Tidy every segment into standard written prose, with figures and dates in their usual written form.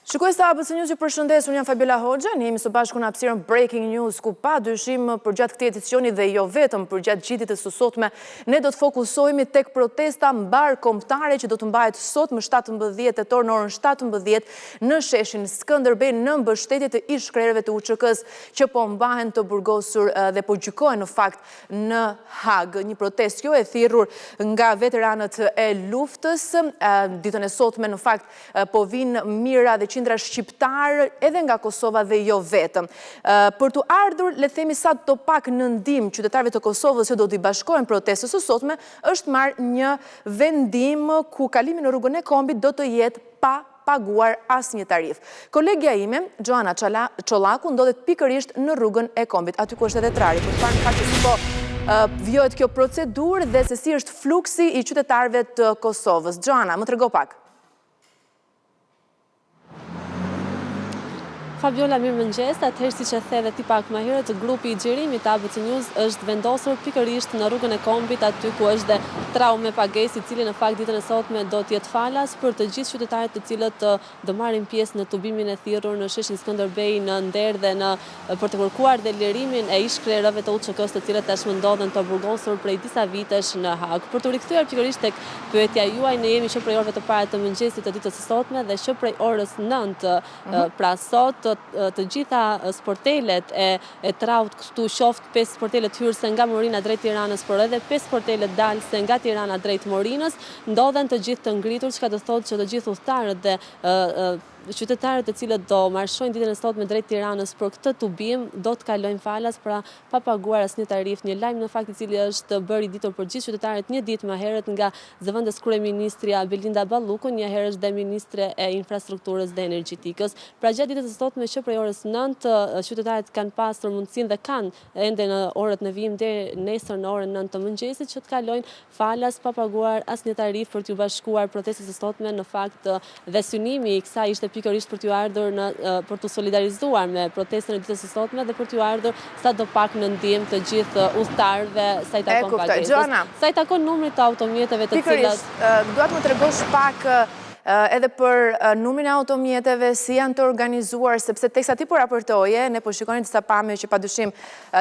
Shikues të ABC News, ju përshëndes, unë jam Fabiola Hoxha, ne jemi së bashku në hapësirën Breaking News, ku pa dyshim përgjatë këtij edicioni dhe jo vetëm përgjatë gjitjes së sotme, ne do të fokusohemi tek protesta mbar kombëtare që do të mbahet sot më 17 tetor në orën 17 në sheshin Skënderbej në mbështetje të ish-krerëve të UÇK-s që po mbahen të burgosur dhe po gjykohen në fakt në Hag. Një protestë jo e thirrur nga veteranët e luftës. Ditën e sotme në fakt po vinë mira dhe qindra shqiptar edhe nga Kosova dhe jo vetëm. Për të ardhur, le themi sa të pak në ndihmë qytetarëve të Kosovës që do t'i bashkohen protestës së sotme, është marrë një vendim ku kalimi në rrugën e kombit do të jetë pa paguar asnjë tarif. Kolegja ime, Joana Çollaku, ndodhet pikërisht në rrugën e kombit, aty ku është edhe trari, për të parë në fakt se si po vjohet kjo procedurë dhe se si është fluksi i qytetarëve të Kosovës. Joana, më trego pak. Fabiola, mirë mëngjes, atëherë siç e the dhe ti pak më herët, grupi i xhirimit të ABC News është vendosur pikërisht në rrugën e kombit, aty ku është dhe trau me pagesë, i cili në fakt ditën e sotme do të jetë falas për të gjithë qytetarët të cilët do marrin pjesë në tubimin e thirrur në sheshin Skënderbej në nder dhe për të kërkuar dhe lirimin e ish-krerëve të UÇK-s, të cilët tashmë ndodhen të burgosur prej disa vitesh në Hag. Për të rikthyer pikërisht tek pyetja juaj, ne jemi që prej orëve të para të mëngjesit të ditës së sotme dhe që prej orës 9 pra sot të gjitha sportelet e traut këtu, qoftë 5 sportelet hyrëse nga Morina drejt Tiranës, por edhe 5 sportelet dalëse nga Tirana drejt Morinës, ndodhen të gjithë të ngritur, çka do thotë që të gjithë udhëtarët dhe qytetarët të cilët do marshojnë ditën e sotme drejt Tiranës për këtë tubim do të kalojnë falas, pra pa paguar asnjë tarif. Një lajm në fakt i cili është bërë i ditur për gjithë qytetarët një ditë më herët nga zëvendës kryeministrja Belinda Balluku, një herë është dhe ministre e infrastrukturës dhe energjetikës. Pra gjatë ditës së sotme që prej orës 9 qytetarët kanë pasur mundësinë dhe kanë ende në orët në vijim deri nesër në orën 9 të mëngjesit që të kalojnë falas pa paguar asnjë tarif për t'u bashkuar protestës së sotme. Në fakt dhe synimi i kësaj ishte pikërisht për t'ju ardhur për t'u solidarizuar me protestën e ditës së sotme dhe për t'ju ardhur sadopak në ndihmë të gjithë udhëtarëve sa i takon pagesës. Sa i takon numrit të automjeteve të cilat duat më tregosh pak edhe për numrin e automjeteve, si janë të organizuar, sepse teksa ti po raportoje, ne po shikonin disa pamje që padyshim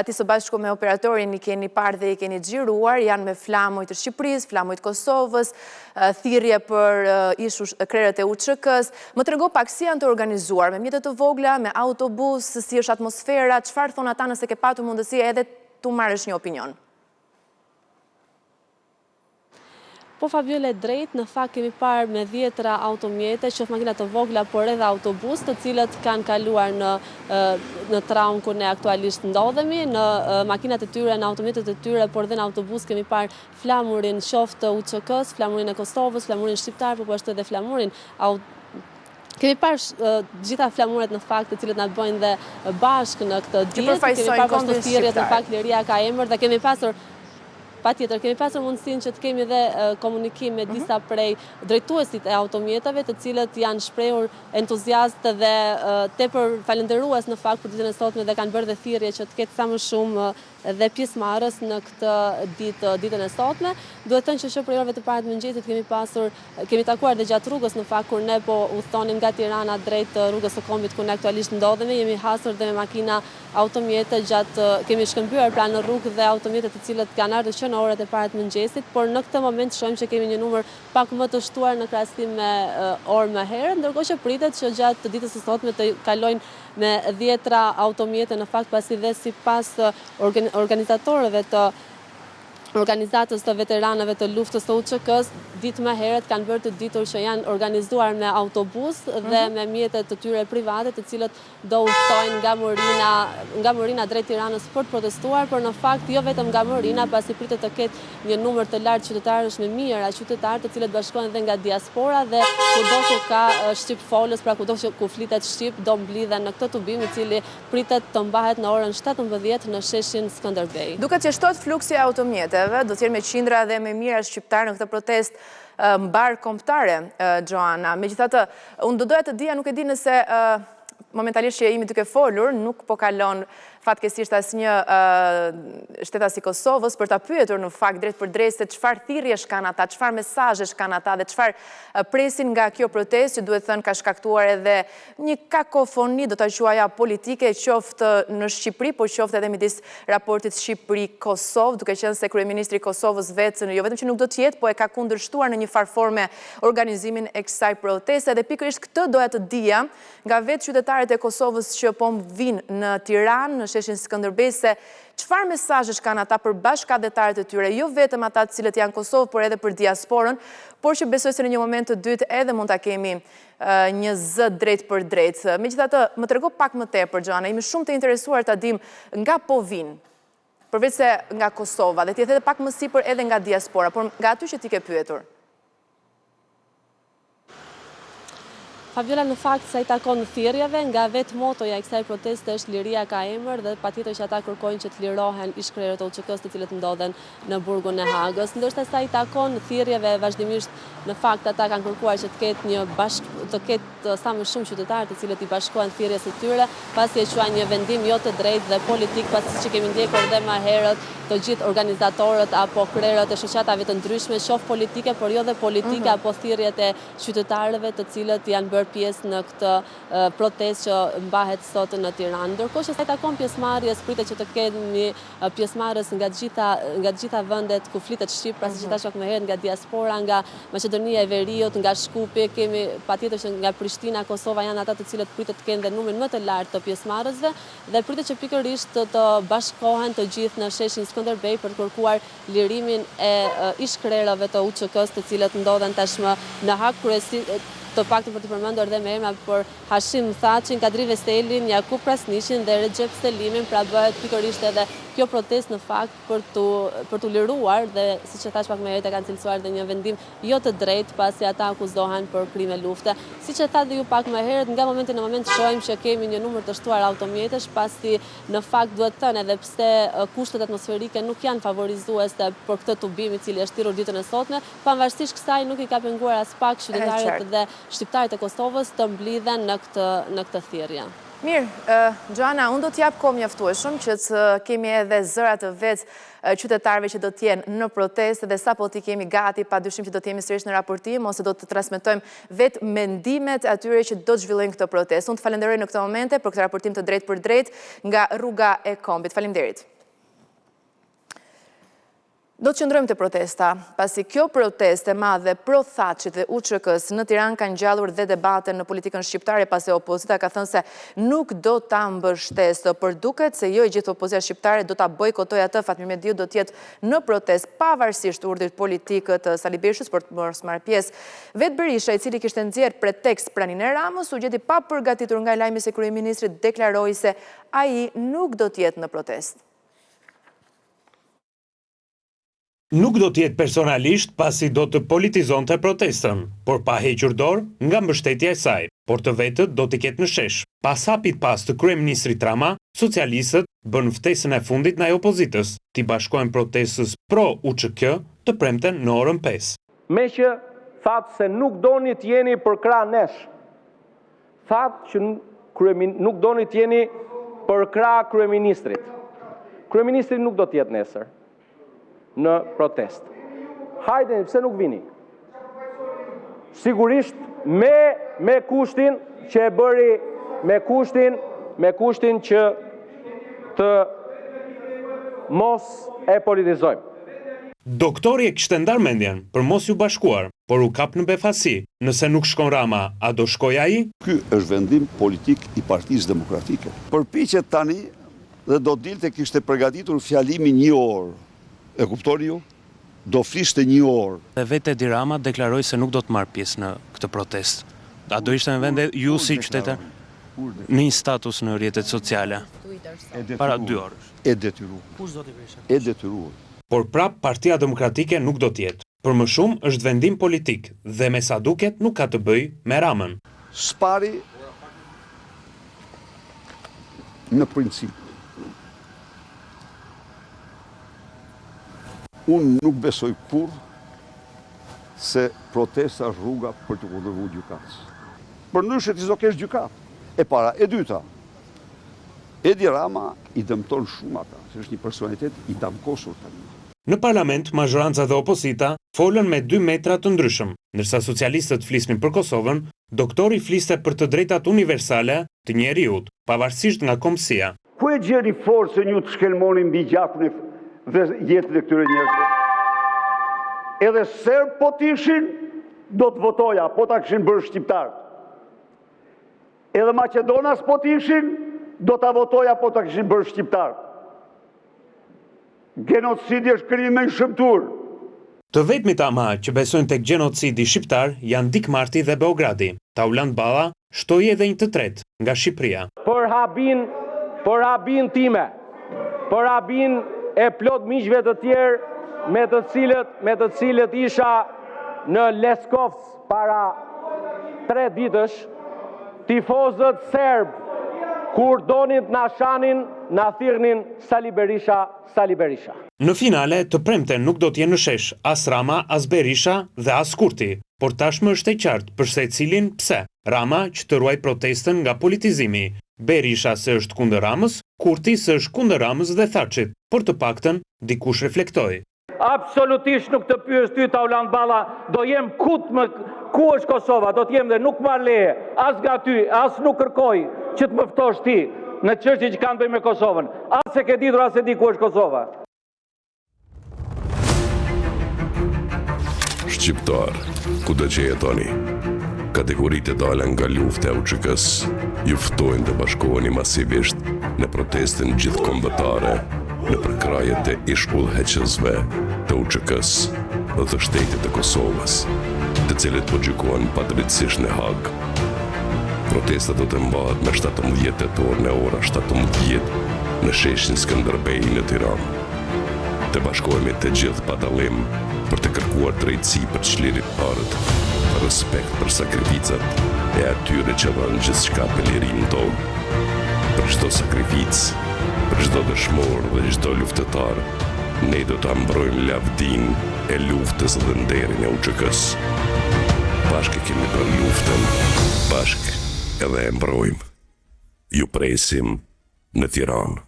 ti së bashku me operatorin i keni parë dhe i keni xhiruar, janë me flamujt të Shqipërisë, flamujt Kosovës, thirrje për ish-krerët e UÇK-s. Më trego pak si janë të organizuar, me mjete të vogla, me autobus, si është atmosfera, çfarë thon ata nëse ke patur mundësi edhe tu marrësh një opinion? Po Fabiola, drejt, në fakt kemi parë me 10 automjete, qoftë makina të vogla, por edhe autobus, të cilët kanë kaluar në traun ku ne aktualisht ndodhemi, në makinat e tyre, në automjetet e tyre, por edhe në autobus kemi parë flamurin qoftë UÇK-s, flamurin e Kosovës, flamurin shqiptar, por ashtu edhe flamurin kemi parë gjitha flamuret në fakt të cilët na bëjnë dhe bashkë në këtë ditë, kemi parë pashtu thirrjet në fakt liria ka emër dhe kemi pasur patjetër, kemi pasur mundësinë që të kemi dhe komunikim me disa prej drejtuesit e automjeteve, të cilët janë shprehur entuziastë dhe tepër falënderues në fakt për ditën e sotme dhe kanë bërë dhe thirrje që të ketë sa më shumë dhe pjesëmarrës në këtë ditën e sotme. Duhet thënë që prej orëve të para të mëngjesit kemi takuar dhe gjatë rrugës në fakt kur ne po udhtonim nga Tirana drejt rrugës së kombit ku ne aktualisht ndodhemi, jemi hasur dhe me makina automjete kemi shkëmbyer pra në rrugë dhe automjete të cilët kanë ardhur që në orët e para të mëngjesit, por në këtë moment shohim që kemi një numër pak më të shtuar në krahasim me orë më herët, ndërkohë që pritet që gjatë ditës së sotme të kalojnë me 10 automjete në fakt, pasi dhe sipas organizatorëve të organizatës të veteranëve të luftës të UÇK-s, ditë më herët kanë bërë të ditur që janë organizuar me autobus dhe me mjete të tyre private, të cilët do udhtojnë nga Morina drejt Tiranës për të protestuar, por në fakt jo vetëm nga Morina, pasi pritet të ketë një numër të lartë qytetarësh me mijëra qytetarë të cilët bashkohen dhe nga diaspora dhe kudo ku ka shqip folës, pra kudo ku flitet shqip, do mblidhen në këtë tubim i cili pritet të mbahet në orën 17 në sheshin Skënderbej. Duket që shtot fluksi i automjeteve, do të jenë me qindra dhe me mijëra shqiptarë në këtë protestë mbar kombëtare, Joana. Megjithatë, unë do doja të dija, nuk e di nëse momentalisht që jemi duke folur, nuk po kalon fatkesisht asnjë shtetas si Kosovës për ta pyetur në fakt drejt për drejt se çfarë thirrjesh kanë ata, çfarë mesazhesh kanë ata dhe çfarë presin nga kjo protestë, që duhet thënë ka shkaktuar edhe një kakofoni, do ta quaja politike, qoftë në Shqipëri, po qoftë edhe midis raportit Shqipëri-Kosovë, duke qenë se kryeministri i Kosovës vetë jo vetëm që nuk do të jetë, po e ka kundërshtuar në një farë forme organizimin e kësaj proteste, dhe pikërisht këtë doja të dija nga vetë qytetarët e Kosovës që po vinë në Tiranë, në sheshin Skënderbej, se çfarë mesazhesh kanë ata për bashkëdhetarët e tyre, jo vetëm ata të cilët janë Kosovë, por edhe për diasporën, por që besoj se në një moment të dytë edhe mund ta kemi një zë drejt për drejt. Megjithatë, më trego pak më tepër, Xhana, jemi shumë të interesuar ta dim nga po vinë, përveç se nga Kosova, dhe ti edhe pak më sipër edhe nga diaspora, por nga aty që ti ke pyetur. Fabiola, në fakt sa i takon thirrjeve, nga vetë motoja e kësaj proteste është liria ka emër dhe patjetër që ata kërkojnë që të lirohen ish-krerët e UÇK-s të cilët ndodhen në burgun e Hagës. Ndërsa sa i takon thirrjeve, vazhdimisht në fakt ata kanë kërkuar që të ketë sa më shumë qytetarë të cilët i bashkohen thirrjes së tyre, pasi e quajnë një vendim jo të drejtë dhe politik, pasi që kemi ndjekur dhe më herët të gjithë organizatorët apo krerët e shoqatave të ndryshme, qoftë politike, por jo dhe politike apo thirrjet e qytetarëve të cilët janë bërë pjesë në këtë protestë që mbahet sot në Tiranë. Ndërkohë që sa i takon pjesëmarrjes, pritet që të kemi pjesëmarrës nga të gjitha vendet ku flitet shqip, pra siç thash më herët, nga diaspora, nga Maqedonia e Veriut, nga Shkupi, kemi patjetër që nga Prishtina, Kosova janë ata të cilët pritet të kenë dhe numrin më të lartë të pjesëmarrësve dhe pritet që pikërisht të bashkohen të gjithë në sheshin Skënderbej për të kërkuar lirimin e ish-krerëve të UÇK-s të cilët ndodhen tashmë në Hag, kryesisht të paktën për të përmendur dhe me emra për Hashim Thaçin, Kadri Vestelin, Jakub Prasnishin dhe Recep Selimin, pra bëhet pikërisht edhe kjo protestë në fakt për të liruar dhe siç e thash pak më herët e kanë cilësuar dhe një vendim jo të drejtë pasi ata akuzohen për krime lufte. Siç e thatë dhe ju pak më herët, nga momenti në moment shohim që kemi një numër të shtuar automjetesh, pasi në fakt duhet thënë edhe pse kushtet atmosferike nuk janë favorizuese për këtë tubim i cili është thirrur ditën e sotme, pavarësisht kësaj nuk i ka penguar as pak qytetarët dhe shqiptarët e Kosovës të mblidhen në këtë thirrje. Mirë, Xhana, unë do t'jap kohë mjaftueshëm që të kemi edhe zërat të vetë qytetarëve që do t'jenë në protestë dhe sapo t'i kemi gati, padyshim që do t'jemi sërish në raportim ose do të transmetojmë vetë mendimet atyre që do të zhvillojnë këtë protestë. Unë të falenderoj në këtë momente për këtë raportim të drejt për drejt nga rruga e Kombit. Faleminderit. Do të qëndrojmë të protesta, pasi kjo proteste madhe pro Thaçit dhe UÇK-s në Tiranë kanë ngjallur dhe debate në politikën shqiptare, pasi opozita ka thënë se nuk do ta mbështesë, por duket se jo e gjithë opozita shqiptare do ta bojkotojë atë. Fatmir Mediu do të jetë në protestë pavarësisht urdhrit politik të Sali Beshës për të marrë pjesë. Vetë Berisha, i cili kishte nxjerrë pretekst praninë e Ramës, u gjeti pa përgatitur nga lajmi se kryeministri deklaroi se ai nuk do të jetë në protestë. Nuk do t'jetë personalisht pasi do të politizonte protestën, por pa hequr dorë nga mbështetja e saj, por të vetët do t'i ketë në shesh. Pas hapit pas të kryeministrit Rama, socialistët bën ftesën e fundit ndaj opozitës, t'i bashkojnë protestës pro UÇK të premten në orën 5. Me që thatë se nuk doni t'jeni për krah nesh, thatë që nuk doni t'jeni për krah kryeministrit. Kryeministri nuk do t'jetë nesër në protest. Hajde, pse nuk vini? Sigurisht me kushtin që e bëri, me kushtin që të mos e politizojmë. Doktori e kishte ndarë mendjen për mos ju bashkuar, por u kap në befasi. Nëse nuk shkon Rama, a do shkoj ai? Ky është vendim politik i Partisë Demokratike. Përpiqet tani dhe do dilte kishte përgatitur fjalimin 1 orë. E kuptoni ju? Do flishte 1 orë. Dhe vetë Edi Rama deklaroi se nuk do të marrë pjesë në këtë protestë. A do ishte në vende ju si qytetar në një status në rrjetet sociale para 2 orësh? E detyruar. Kush do t'i bëjë? E detyruar. Por prap Partia Demokratike nuk do të jetë. Për më shumë është vendim politik dhe me sa duket nuk ka të bëjë me Ramën. Spari në princip. Unë nuk besoj kur se protesta është rruga për të kundërvur gjykatës. Përndryshe ti do kesh gjykatë. E para, e dyta, Edi Rama i dëmton shumë ata, që është një personalitet i damkosur tani. Në parlament, mazhoranca dhe opozita folën me 2 metra të ndryshëm, ndërsa socialistët flisnin për Kosovën, doktori fliste për të drejtat universale të njeriut, pavarësisht nga kombësia. Ku e gjeni forcën ju të shkelmoni mbi gjakun dhe jetën e këtyre njerëzve? Edhe serb po t'ishin, do të votoja, po ta kishin bërë shqiptar. Edhe Maqedonas po t'ishin, do t'a votoja, po ta kishin bërë shqiptar. Genocidi është krimi i shëmtur. Të vetmit ama që besojnë tek genocidi shqiptar janë Dikmarti dhe Beogradi. Tauland Balla shtoi edhe një të tretë nga Shqipëria. Për habin time, për habin e plot miqve të tjerë me të cilët isha në Leskovc para 3 ditësh, tifozët serb kur donin na shanin, na thirrnin Sali Berisha, Sali Berisha. Në finale të premten nuk do t'jenë në shesh as Rama, as Berisha dhe as Kurti, por tashmë është e qartë për secilin pse. Rama që të ruaj protestën nga politizimi, Berisha se është kundër Ramës, Kurti se është kundër Ramës dhe Thaçit, por të paktën dikush reflektoi. Absolutisht nuk të pyes ty Tauland Balla, do jem ku është Kosova, do t'jem dhe nuk marr leje, as nga ty, as nuk kërkoj që të më ftosh ti në çështje që kanë bëjë me Kosovën. As e ke ditur, as e di ku është Kosova. Shqiptar, kudo që jetoni, kategoritë e dala nga lufta e UÇK-s ju ftojnë të bashkoheni masivisht në protestën gjithkombëtare në përkrajet e ish-udhëheqësve të UÇK-s dhe të Shtetit të Kosovës, të cilët po gjykohen padrejtësisht në Hag. Protesta do të mbahet me 17 tetor në ora 17 në sheshin Skënderbej në Tiranë. Të bashkohemi të gjithë pa dallim për të kërkuar drejtësi për çlirimtarët, respekt për sakrificat e atyre që dhanë gjithçka për lirinë tonë. Për çdo sakrificë, për çdo dëshmor dhe çdo luftëtar, ne do ta mbrojmë lavdin e luftës dhe nderin e UÇK-s. Bashkë kemi bërë luftën, bashkë edhe e mbrojmë. Ju presim në Tiranë.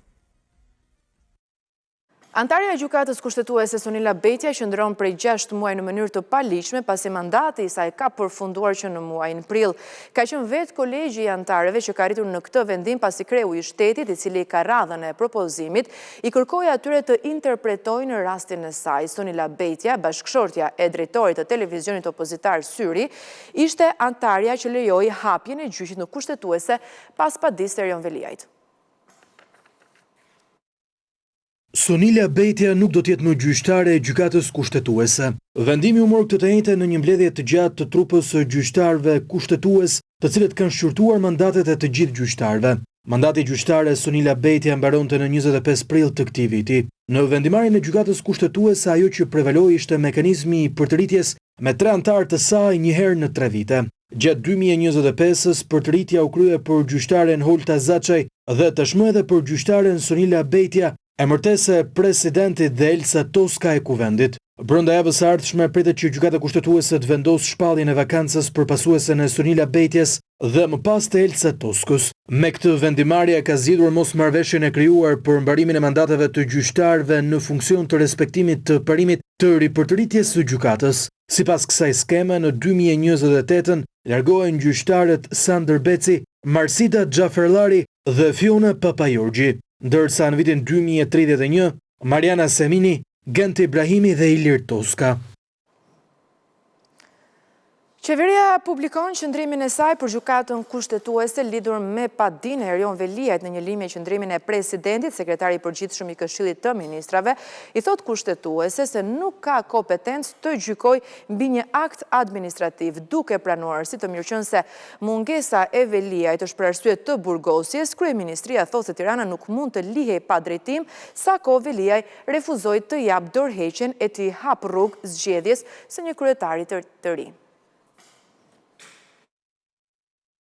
Antarja e gjykatës kushtetuese Sonila Betja qëndron prej 6 muaj në mënyrë të paligjshme pasi mandati i saj ka përfunduar që në muajin prill. Ka qenë vetë kolegji i antarëve që ka arritur në këtë vendim pasi kreu i shtetit, i cili ka radhën e propozimit, i kërkoi atyre të interpretojnë rastin e saj. Sonila Betja, bashkëshortja e drejtorit të televizionit opozitar Syri, ishte antarja që lejoi hapjen e gjyqit në kushtetuese pas padisë Erion Veliajt. Sonila Betja nuk do t'jetë më gjyqtare e gjykatës kushtetuese. Vendimi u mor këtë të njëjtë në një mbledhje të gjatë të trupës së gjyqtarëve kushtetues, të cilët kanë shqyrtuar mandatet e të gjithë gjyqtarëve. Mandati gjyqtare Sonila Betja mbaronte në 25 prill të këtij viti. Në vendimarrjen e gjykatës kushtetuese ajo që prevaloi ishte mekanizmi i përtritjes me 3 antarë të saj një herë në 3 vite. Gjatë 2025-s përtritja u krye për gjyqtaren Holta Zaçaj dhe tashmë edhe për gjyqtaren Sonila Betja, emërtese presidentit dhe Elsa Toska e kuvendit. Brenda javës së ardhshme pritet që gjykata kushtetuese të vendosë shpalljen e vakancës për pasuesen e Sonila Betjes dhe më pas të Elsa Toskës. Me këtë vendimarrje ka zgjidhur mosmarrëveshjen e krijuar për mbarimin e mandateve të gjyqtarëve në funksion të respektimit të parimit të ripërtritjes së gjykatës. Sipas kësaj skeme, në 2028 largohen gjyqtarët Sander Beci, Marsida Xhaferllari dhe Fiona Papajorgji, ndërsa në vitin 2031 Mariana Semini, Genti Ibrahimi dhe Ilir Toska. Qeveria publikon qëndrimin e saj për gjykatën kushtetuese lidhur me padinë e Erion Veliajt në një limje qëndrimin e presidentit, sekretari i përgjithshëm i Këshillit të Ministrave, i thot kushtetuese se nuk ka kompetencë të gjykojë mbi një akt administrativ, duke pranuar si të mirëqënse mungesa e Veliajt është për arsye të burgosjes. Kryeministria thotë se Tirana nuk mund të lihej pa drejtim, sako Veliaj refuzoi të jap dorëheqjen e t'i hap rrugë zgjedhjes së një kryetari të ri.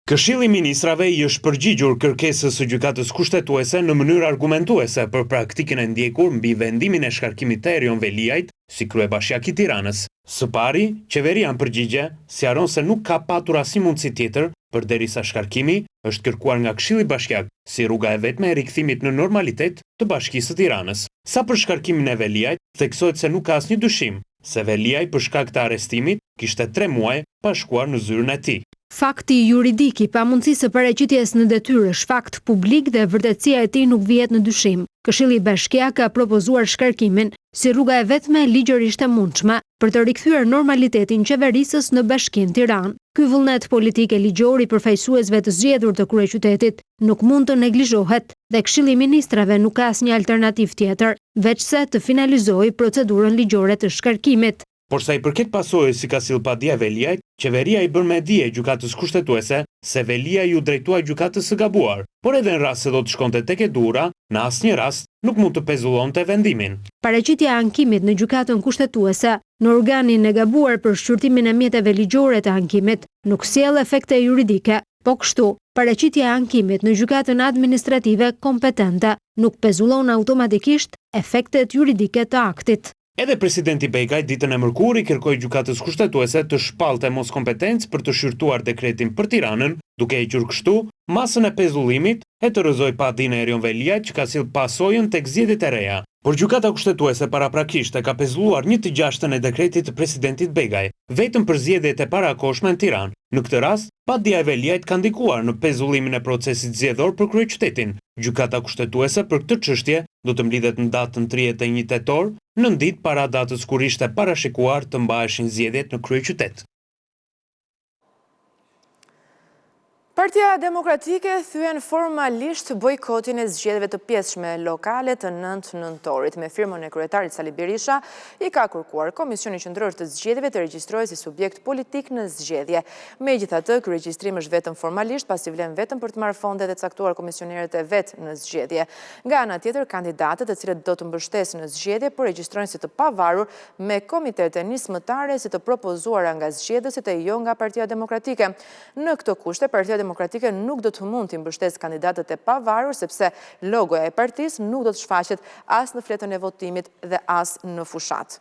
Këshilli i Ministrave i është përgjigjur kërkesës së gjykatës kushtetuese në mënyrë argumentuese për praktikën e ndjekur mbi vendimin e shkarkimit të Erion Veliajt si kryebashkiak i Tiranës. Së pari, qeveria në përgjigje sqaron se nuk ka patur asnjë mundësi tjetër përderisa shkarkimi është kërkuar nga Këshilli Bashkiak si rruga e vetme e rikthimit në normalitet të Bashkisë së Tiranës. Sa për shkarkimin e Veliajt, theksohet se nuk ka asnjë dyshim se Veliaj për shkak të arrestimit kishte 3 muaj pa shkuar në zyrën e tij. Fakti juridik I pamundësisë së paraqitjes në detyrë është fakt publik dhe vërtetësia e tij nuk vihet në dyshim. Këshilli Bashkiak ka propozuar shkarkimin si rruga e vetme ligjërisht e mundshme për të rikthyer normalitetin qeverisës në Bashkinë Tiranë. Ky vullnet politik e ligjor I përfaqësuesve të zgjedhur të kryeqytetit nuk mund të neglizhohet dhe Këshilli I Ministrave nuk ka asnjë alternativë tjetër veçse të finalizojë procedurën ligjore të shkarkimit. Por sa I përket pasojës si ka sill padia Veliajt, qeveria I bën me dije gjykatës kushtetuese se Veliaj u drejtua gjykatës së gabuar, por edhe në rast se do të shkonte tek e dura, në asnjë rast nuk mund të pezullonte vendimin. Paraqitja e ankimit në gjykatën kushtetuese në organin e gabuar për shqyrtimin e mjeteve ligjore të ankimit nuk sjell efekte juridike, po kështu, paraqitja e ankimit në gjykatën administrative kompetente nuk pezullon automatikisht efektet juridike të aktit. Edhe presidenti Begaj ditën e mërkurë I kërkoi gjykatës kushtetuese të shpallte moskompetencë për të shqyrtuar dekretin për Tiranën, duke hequr kështu masën e pezullimit e të rrëzoi padinë e Erion Veliajt që ka sill pasojën tek zgjedhjet e reja. Por gjykata kushtetuese paraprakisht e ka pezulluar 1/6 e dekretit të presidentit Begaj, vetëm për zgjedhjet e parakohshme në Tiranë. Në këtë rast, padia e Veliajt ka ndikuar në pezullimin e procesit zgjedhor për kryeqytetin. Gjykata kushtetuese për këtë çështje do të mblidhet në datën 31 tetor, në ditë para datës kur ishte parashikuar të mbaheshin zgjedhjet në kryeqytet. Partia Demokratike thyen formalisht bojkotin e zgjedhjeve të pjesshme lokale të 9 nëntorit. Me firmën e kryetarit Sali Berisha, I ka kërkuar Komisioni Qendror të Zgjedhjeve të regjistrojë si subjekt politik në zgjedhje. Megjithatë, ky regjistrim është vetëm formalisht, pasi vlen vetëm për të marrë fonde dhe caktuar komisionerët e vet në zgjedhje. Nga ana tjetër, kandidatët të cilët do të mbështesin në zgjedhje po regjistrojnë si të pavarur me komitete nismëtare si të propozuara nga zgjedhësit e jo nga Partia Demokratike. Në këto kushte, Partia Demokratike nuk do të mund të mbështesë kandidatët e pavarur sepse logoja e partisë nuk do të shfaqet as në fletën e votimit dhe as në fushat.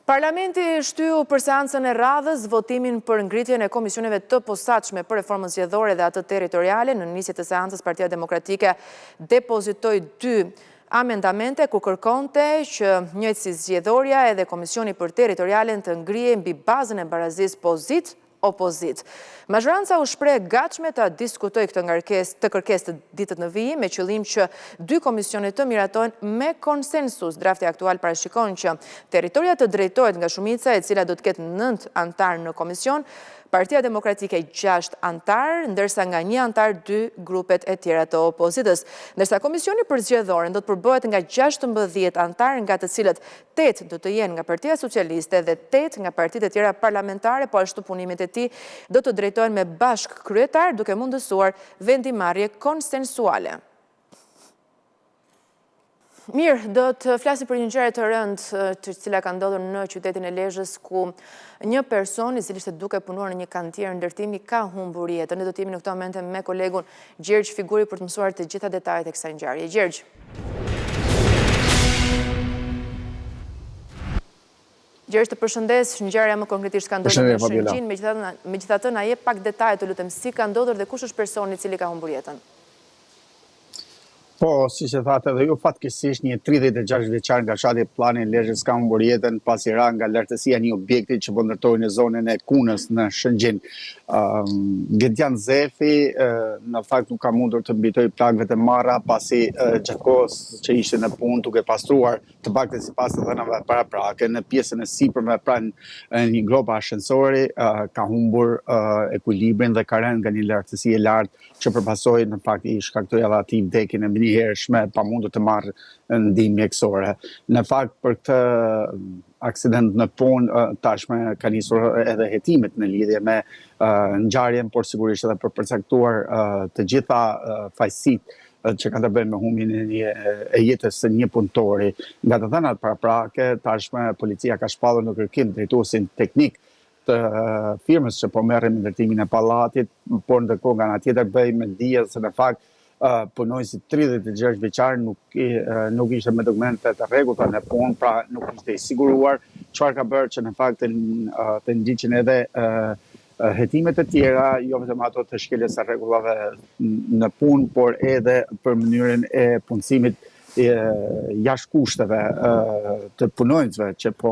Parlamenti shtyu për seancën e radhës votimin për ngritjen e komisioneve të posaçme për reformën zgjedhore dhe atë territoriale. Në nisje të seancës, Partia Demokratike depozitoi 2 amendamente ku kërkonte që njëjtësi zgjedhorja edhe Komisioni për Territorialen të ngrihej mbi bazën e barazisë pozit-opozit. Mazhoranca u shpreh gatshme ta diskutojë këtë kërkesë të ditët në vijim me qëllim që 2 komisione të miratojnë me konsensus. Drafti aktual parashikon që territoria të drejtohet nga shumica e cila do të ketë 9 antar në komision, Partia Demokratike 6 antar, ndërsa nga 1 antar 2 grupet e tjera të opozitës. Ndërsa Komisioni për Zgjedhorën do të përbëhet nga 16 antar, nga të cilët 8 do të jenë nga Partia Socialiste dhe 8 nga partitë e tjera parlamentare, po ashtu punimet e tij do të drejtohen me bashk kryetar, duke mundësuar vendimarrje konsensuale. Mirë, do të flasim për një ngjarje të rëndë të cila ka ndodhur në qytetin e Lezhës, ku një person I cili ishte duke punuar në një kantier ndërtimi ka humbur jetën. Ne do të jemi në këtë moment me kolegun Gjergj Figuri për të mësuar të gjitha detajet e kësaj ngjarje. Gjergj. Gjergj, të përshëndes, ngjarja më konkretisht ka ndodhur në Shëngjin, megjithatë na jep pak detaje të lutem, si ka ndodhur dhe kush është personi I cili ka humbur jetën? Po, si që thatë edhe ju, fatkeqësisht një 36 vjeçar nga fshati Plani I Lezhës ka humbur jetën pasi ra nga lartësia një objekti që po ndërtohej në zonën e Kunës në Shëngjin. Gedian Zefi në fakt nuk ka mundur të mbitoj plagëve të marra pasi gjatë kohës që ishte në punë duke pastruar të paktën sipas të dhënave paraprake në pjesën e sipërme pranë një gropa ascensori ka humbur ekuilibrin dhe ka rënë nga një lartësi e lartë që përpasoi në fakt I shkaktoi edhe atij vdekjen e njëhershme pa mundur të marrë ndihmë mjekësore. Në fakt për këtë aksident në punë tashmë ka nisur edhe hetimet në lidhje me ngjarjen, por sigurisht edhe për përcaktuar të gjitha fajësitë që kanë të bëjnë me humbjen e jetës së një punëtori. Nga të dhënat paraprake, tashmë policia ka shpallur në kërkim drejtuesin teknik të firmës që po merren me ndërtimin e pallatit, por ndërkohë nga ana tjetër bëj me dije se në fakt punojësit 36 vjeçar nuk ishte me dokumente të rregullta në punë, pra nuk ishte i siguruar, çfarë ka bërë që në fakt të ndiqen edhe hetimet e tjera, jo vetëm ato të shkeljes së rregullave në punë, por edhe për mënyrën e punësimit jashtë kushteve të punonjësve që po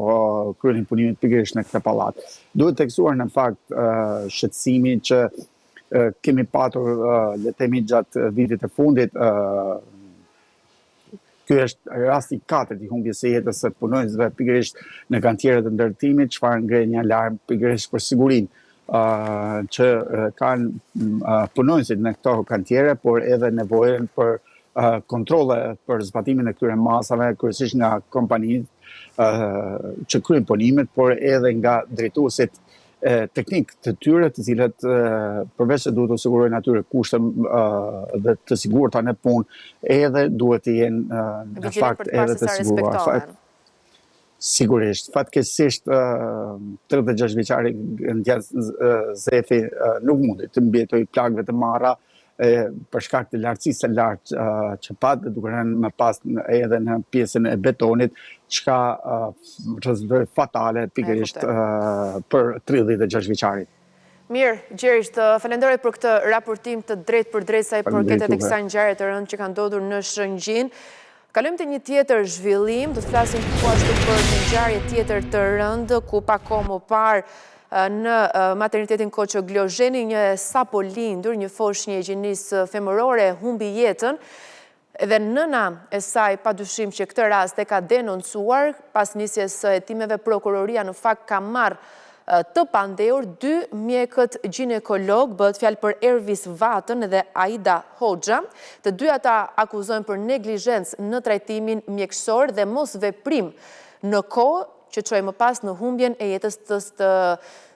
kryenin punimin pikërisht në këtë pallat. Duhet tekstuar në fakt shqetësimi që kemi patur, le të themi, gjatë vitit të fundit. Ky është rasti 4 i humbjes së jetës së punonjësve pikërisht në kantieret e ndërtimit, çfarë ngre një alarm pikërisht për sigurinë që kanë punonjësit në këto kantiere, por edhe nevojën për kontrole për zbatimin e këtyre masave, kryesisht nga kompanitë që kryejnë punimet, por edhe nga drejtuesit teknik të tyre, të cilët përveç se duhet të sigurojnë atyre kushte dhe të sigurta në punë, edhe duhet të jenë në fakt edhe të siguruar. Sigurisht, fatkeqësisht 36 vjeçari Ndiaz Zefi nuk mundi të mbijetoj plagëve të marra për shkak të lartësisë së lartë që patë, duke rënë më pas edhe në pjesën e betonit, çka rezultoi fatale pikërisht për 36 vjeçarin. Mirë, Gjerish, të falenderoj për këtë raportim të drejtë për drejtë sa i përket e kësaj ngjarje të rëndë që ka ndodhur në Shëngjin. Kalojmë te një tjetër zhvillim, do të flasim ashtu për një ngjarje tjetër të rëndë ku pak kohë më parë në maternitetin Koço Glozheni, një sapo lindur, një foshnjë e gjinisë femërore humbi jetën, dhe nëna e saj padyshim që këtë rast e ka denoncuar. Pas nisjes së hetimeve, prokuroria në fakt ka marrë të pandehur 2 mjekët ginekolog, bëhet fjalë për Ervis Vatën dhe Aida Hoxha. Të dy ata akuzojnë për neglizhencë në trajtimin mjekësor dhe mos veprim në kohë që çoi më pas në humbjen e jetës të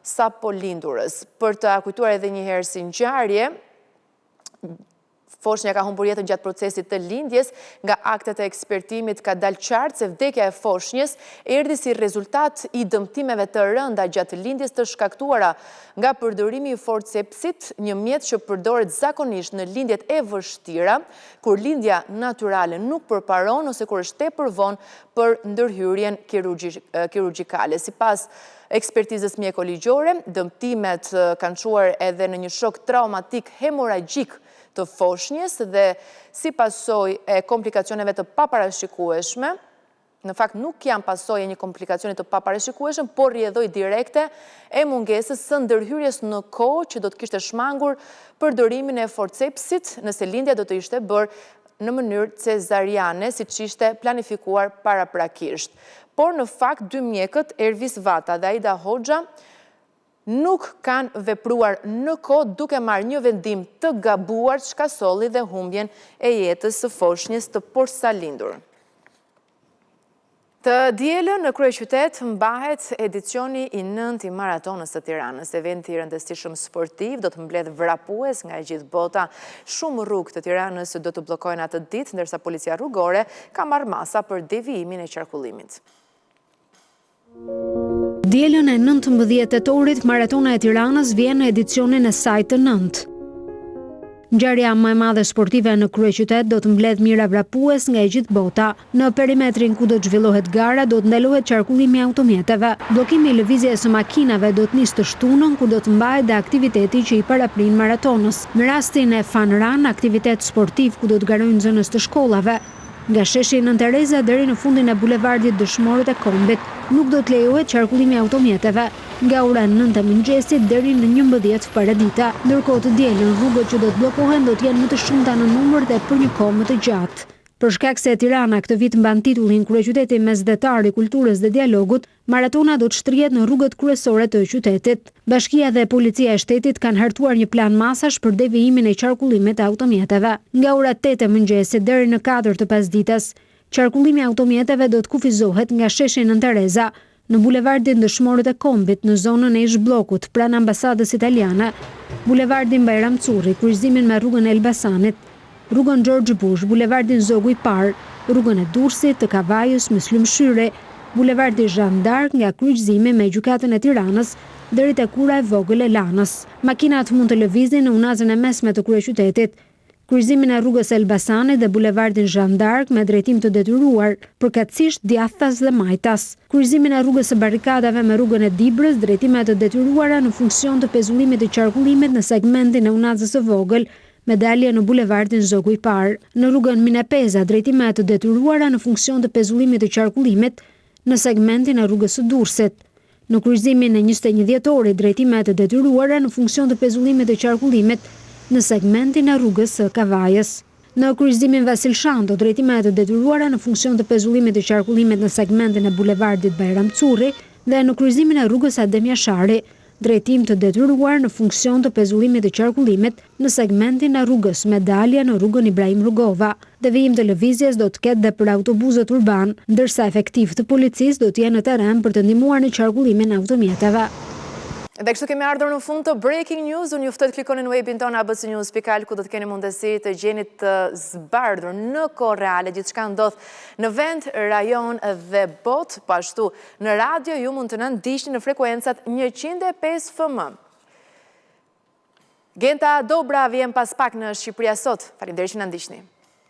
sapo lindurës. Për të kujtuar edhe një herë si ngjarje, foshnja ka humbur jetën gjatë procesit të lindjes. Nga aktet e ekspertimit ka dalë qartë se vdekja e foshnjës erdhi si rezultat i dëmtimeve të rënda gjatë lindjes të shkaktuara nga përdorimi i forcepsit, një mjet që përdoret zakonisht në lindjet e vështira, kur lindja natyrale nuk përparon ose kur është tepër vonë për ndërhyrjen kirurgjikale. Sipas ekspertizës mjekoligjore, dëmtimet kanë çuar edhe në një shok traumatik hemoragjik të foshnjës dhe si pasojë e komplikacioneve të paparashikueshme. Në fakt nuk janë pasojë e një komplikacioni të paparashikueshëm, por rrjedhoi direkte e mungesës së ndërhyrjes në kohë që do të kishte shmangur përdorimin e forcepsit nëse lindja do të ishte bërë në mënyrë cezariane, siç ishte planifikuar paraprakisht. Por në fakt 2 mjekët, Ervis Vata dhe Aida Hoxha, nuk kanë vepruar në kohë duke marrë një vendim të gabuar çka solli dhe humbjen e jetës së foshnjës të posalindur. Të dielën në kryeqytet mbahet edicioni i 9 i maratonës së Tiranës. Eventi i rëndësishëm sportiv do të mbledh vrapues nga e gjithë bota. Shumë rrugë të Tiranës do të bllokojnë atë ditë, ndërsa policia rrugore ka marrë masa për devijimin e qarkullimit. Dielën e 19 tetorit, Maratona e Tiranës vjen në edicionin e saj të 9. Ngjarja më e madhe sportive në kryeqytet do të mbledh mira vrapues nga e gjithë bota. Në perimetrin ku do të zhvillohet gara do të ndalohet qarkullimi i automjeteve. Bllokimi i lëvizjes së makinave do të nisë të shtunën, ku do të mbahet dhe aktiviteti që i paraprin maratonës. Në rastin e Fun Run, aktivitet sportiv ku do të garojnë nxënës të shkollave. Nga sheshi Nën Tereza deri në fundin e bulevardit Dëshmorët e Kombit, nuk do të lejohet qarkullimi i automjeteve nga ora 9 e mëngjesit deri në 11 paradita. Ndërkohë të dielën rrugët që do të bllokohen do të jenë më të shumta në numër dhe për një kohë më të gjatë. Për shkak se Tirana këtë vit mban titullin kryeqyteti mesdhetar i kulturës dhe dialogut, maratona do të shtrihet në rrugët kryesore të qytetit. Bashkia dhe policia e shtetit kanë hartuar një plan masash për devijimin e qarkullimit të automjeteve. Nga ora 8 e mëngjesit deri në 4 të pasdites, qarkullimi i automjeteve do të kufizohet nga sheshi Nën Tereza në bulevardin Dëshmorët e Kombit, në zonën e ish-bllokut pranë ambasadës italiane, bulevardin Bajram Curri, kryqëzimin me rrugën e Elbasanit, rrugën George Bush, bulevardin Zogu i Parë, rrugën e Durrësit, të Kavajës, Myslim Shyri, bulevardi Jeanne d'Arc nga kryqëzimi me gjykatën e Tiranës deri te kura e vogël e Lanës. Makinat mund të lëvizin në unazën e mesme të kryeqytetit, kryqëzimin e rrugës Elbasanit dhe bulevardin Jeanne d'Arc me drejtim të detyruar, përkatësisht djathtas dhe majtas. Kryqëzimin e rrugës së barrikadave me rrugën e Dibrës, drejtime të detyruara në funksion të pezullimit të qarkullimit në segmentin e Unazës së vogël, me dalje në bulevardin Zogu i Parë. Në rrugën Minapeza, drejtime të detyruara në funksion të pezullimit të qarkullimit në segmentin e rrugës së Durrësit. Në kryqëzimin e 21 dhjetorit, drejtime të detyruara në funksion të pezullimit të qarkullimit në segmentin e rrugës së Kavajës. Në kryqëzimin Vasil Shando, drejtime të detyruara në funksion të pezullimit të qarkullimit në segmentin e bulevardit Bajram Curri dhe në kryqëzimin e rrugës Adem Jashari, drejtim të detyruar në funksion të pezullimit të qarkullimit në segmentin e rrugës me dalje në rrugën Ibrahim Rugova. Devijim të lëvizjes do të ketë dhe për autobusët urban, ndërsa efektiv të policisë do të jenë në terren për të ndihmuar në qarkullimin e automjeteve. Dhe kështu kemi ardhur në fund të Breaking News. Unë juftoj të klikoni në webin tonë abcnews.al ku do të keni mundësi të gjeni të zbardhur në kohë reale gjithçka ndodh në vend, rajon dhe botë. Pashtu në radio ju mund të na ndiqni në frekuencat 105 FM. Genta Dobra vjen pas pak në Shqipëria sot. Faleminderit që na ndiqni.